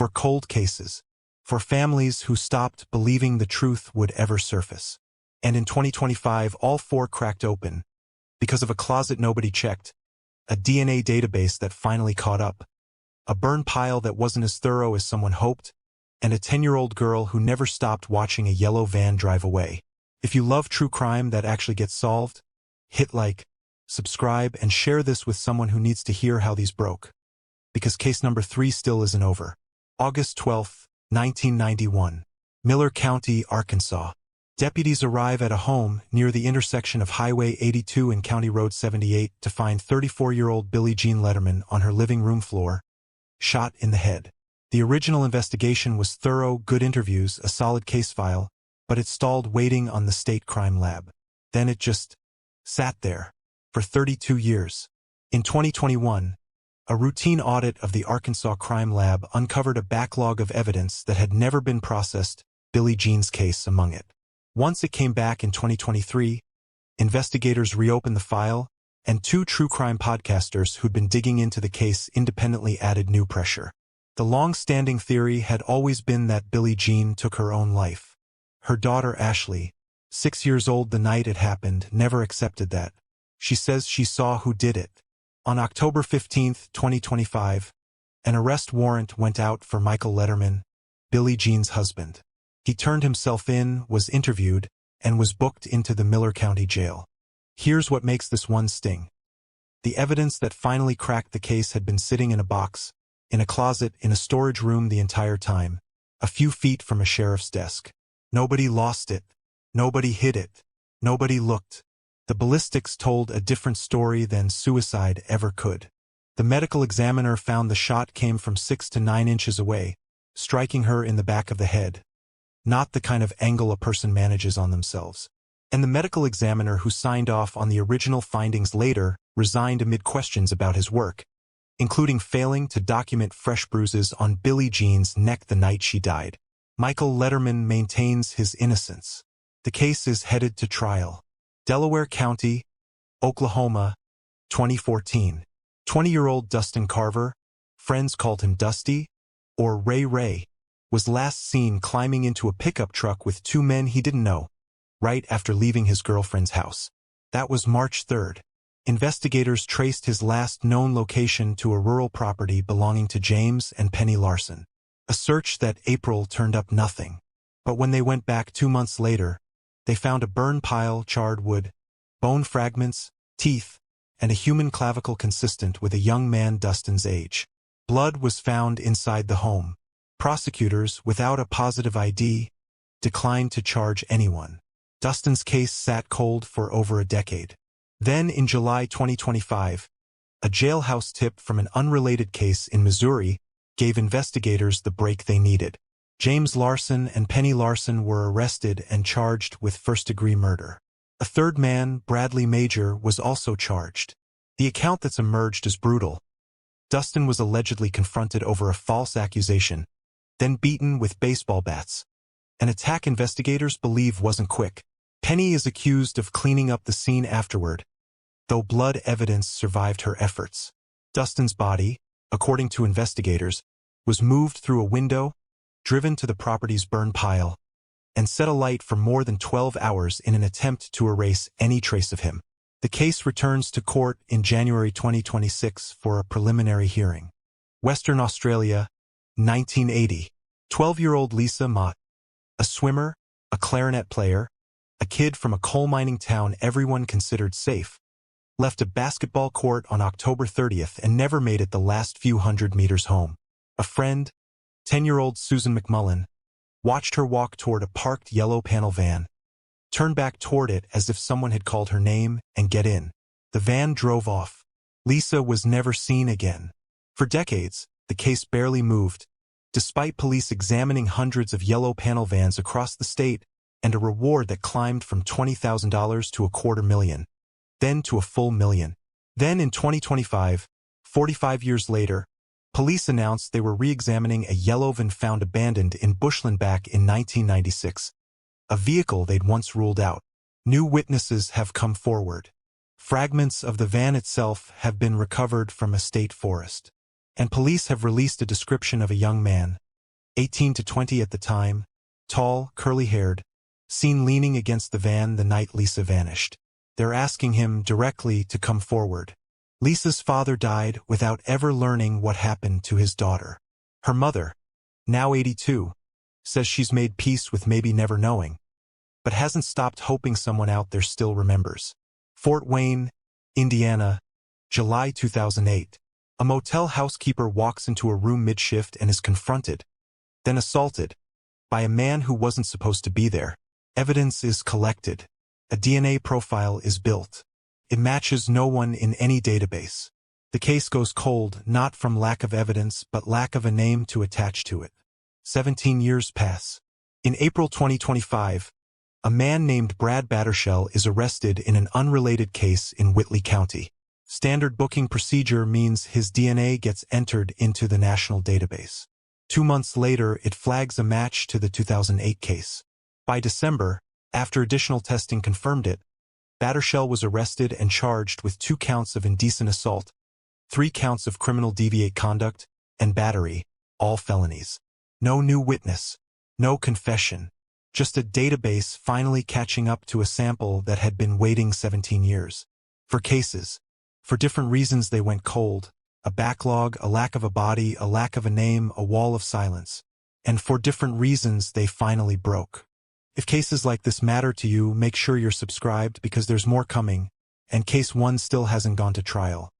for cold cases, for families who stopped believing the truth would ever surface. And in 2025, all four cracked open because of a closet nobody checked, a DNA database that finally caught up, a burn pile that wasn't as thorough as someone hoped, and a 10-year-old girl who never stopped watching a yellow van drive away. If you love true crime that actually gets solved, hit like, subscribe, and share this with someone who needs to hear how these broke. Because case number 3 still isn't over. August 12, 1991. Miller County, Arkansas. Deputies arrive at a home near the intersection of Highway 82 and County Road 78 to find 34-year-old Billie Jean Letterman on her living room floor, shot in the head. The original investigation was thorough, good interviews, a solid case file, but it stalled waiting on the state crime lab. Then it just sat there for 32 years. In 2021, a routine audit of the Arkansas Crime Lab uncovered a backlog of evidence that had never been processed, Billie Jean's case among it. Once it came back in 2023, investigators reopened the file, and 2 true crime podcasters who'd been digging into the case independently added new pressure. The long-standing theory had always been that Billie Jean took her own life. Her daughter Ashley, 6 years old the night it happened, never accepted that. She says she saw who did it. On October 15, 2025, an arrest warrant went out for Michael Letterman, Billie Jean's husband. He turned himself in, was interviewed, and was booked into the Miller County Jail. Here's what makes this one sting. The evidence that finally cracked the case had been sitting in a box, in a closet, in a storage room the entire time, a few feet from a sheriff's desk. Nobody lost it. Nobody hid it. Nobody looked. The ballistics told a different story than suicide ever could. The medical examiner found the shot came from 6 to 9 inches away, striking her in the back of the head. Not the kind of angle a person manages on themselves. And the medical examiner who signed off on the original findings later resigned amid questions about his work, including failing to document fresh bruises on Billie Jean's neck the night she died. Michael Letterman maintains his innocence. The case is headed to trial. Delaware County, Oklahoma, 2014. 20-year-old Dustin Carver, friends called him Dusty, or Ray, was last seen climbing into a pickup truck with 2 men he didn't know, right after leaving his girlfriend's house. That was March 3rd. Investigators traced his last known location to a rural property belonging to James and Penny Larson. A search that April turned up nothing. But when they went back 2 months later, they found a burn pile, charred wood, bone fragments, teeth, and a human clavicle consistent with a young man Dustin's age. Blood was found inside the home. Prosecutors, without a positive ID, declined to charge anyone. Dustin's case sat cold for over a decade. Then, in July 2025, a jailhouse tip from an unrelated case in Missouri gave investigators the break they needed. James Larson and Penny Larson were arrested and charged with first-degree murder. A third man, Bradley Major, was also charged. The account that's emerged is brutal. Dustin was allegedly confronted over a false accusation, then beaten with baseball bats. An attack investigators believe wasn't quick. Penny is accused of cleaning up the scene afterward, though blood evidence survived her efforts. Dustin's body, according to investigators, was moved through a window, driven to the property's burn pile, and set alight for more than 12 hours in an attempt to erase any trace of him. The case returns to court in January 2026 for a preliminary hearing. Western Australia, 1980. 12-year-old Lisa Mott, a swimmer, a clarinet player, a kid from a coal mining town everyone considered safe, left a basketball court on October 30th and never made it the last few hundred meters home. A friend, 10-year-old Susan McMullen, watched her walk toward a parked yellow panel van, turn back toward it as if someone had called her name, and get in. The van drove off. Lisa was never seen again. For decades, the case barely moved, despite police examining hundreds of yellow panel vans across the state and a reward that climbed from $20,000 to $250,000, then to a full $1 million. Then in 2025, 45 years later, police announced they were re-examining a yellow van found abandoned in Bushland back in 1996, a vehicle they'd once ruled out. New witnesses have come forward. Fragments of the van itself have been recovered from a state forest. And police have released a description of a young man, 18 to 20 at the time, tall, curly-haired, seen leaning against the van the night Lisa vanished. They're asking him directly to come forward. Lisa's father died without ever learning what happened to his daughter. Her mother, now 82, says she's made peace with maybe never knowing, but hasn't stopped hoping someone out there still remembers. Fort Wayne, Indiana, July 2008. A motel housekeeper walks into a room mid-shift and is confronted, then assaulted, by a man who wasn't supposed to be there. Evidence is collected. A DNA profile is built. It matches no one in any database. The case goes cold, not from lack of evidence, but lack of a name to attach to it. 17 years pass. In April 2025, a man named Brad Battershell is arrested in an unrelated case in Whitley County. Standard booking procedure means his DNA gets entered into the national database. 2 months later, it flags a match to the 2008 case. By December, after additional testing confirmed it, Battershell was arrested and charged with 2 counts of indecent assault, 3 counts of criminal deviant conduct, and battery, all felonies. No new witness, no confession, just a database finally catching up to a sample that had been waiting 17 years. For cases, for different reasons they went cold, a backlog, a lack of a body, a lack of a name, a wall of silence. And for different reasons they finally broke. If cases like this matter to you, make sure you're subscribed because there's more coming, and case 1 still hasn't gone to trial.